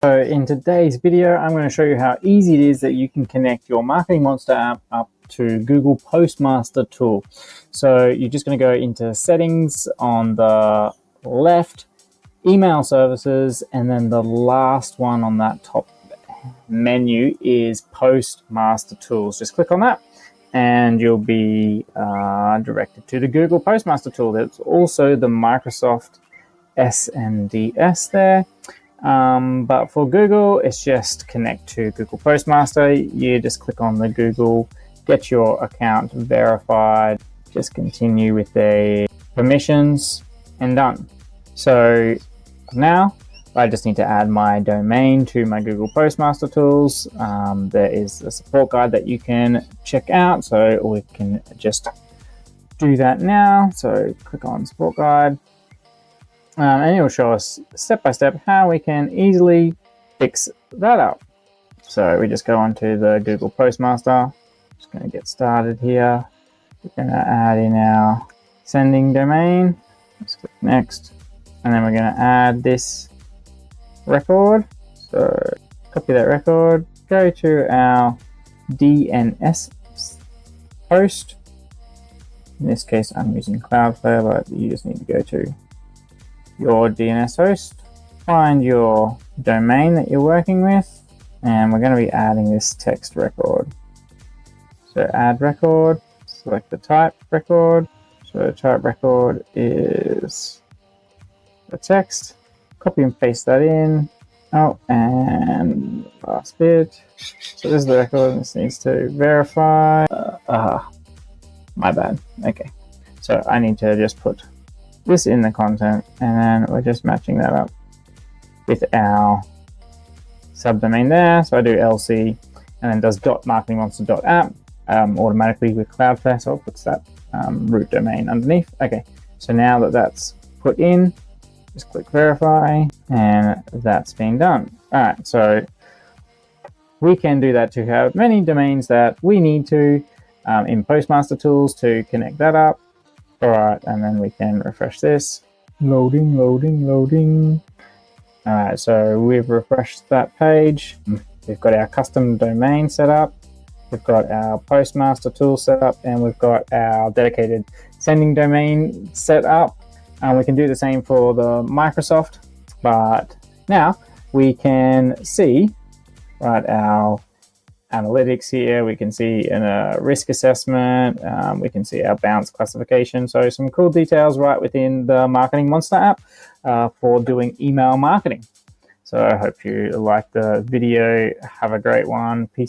So in today's video, I'm going to show you how easy it is that you can connect your Marketing Monster app up to Google Postmaster tool. So you're just going to go into settings on the left, email services, and then the last one on that top menu is Postmaster tools. Just click on that and you'll be directed to the Google Postmaster tool. There's also the Microsoft SNDS there. But for Google, it's just connect to Google Postmaster. You just click on the Google, get your account verified, just continue with the permissions, and done. So now I just need to add my domain to my Google Postmaster tools. There is a support guide that you can check out, so we can just do that now. So click on support guide. And it will show us step by step how we can easily fix that up. So we just go onto the Google Postmaster. Just going to get started here. We're going to add in our sending domain. Let's click next. And then we're going to add this record. So copy that record, go to our DNS host. In this case, I'm using Cloudflare, but you just need to go to your DNS host, find your domain that you're working with, and we're going to be adding this text record. So add record, select the type record. So type record is the text, copy and paste that in. Oh, and last bit. So this is the record, this needs to verify. My bad. Okay, so I need to just put this in the content, and then we're just matching that up with our subdomain there. So I do LC and then does .marketingmonster.app automatically with Cloudflare, so it puts that root domain underneath. Okay, so now that that's put in, just click verify, and that's being done. All right, so we can do that to have many domains that we need to in Postmaster tools to connect that up. All right, and then we can refresh this. Loading. All right, so we've refreshed that page. We've got our custom domain set up. We've got our Postmaster tool set up, and we've got our dedicated sending domain set up. And we can do the same for the Microsoft, but now we can see, right, our analytics here. We can see in a risk assessment, we can see our bounce classification. So some cool details right within the Marketing Monster app for doing email marketing. So I hope you like the video. Have a great one. Peace out.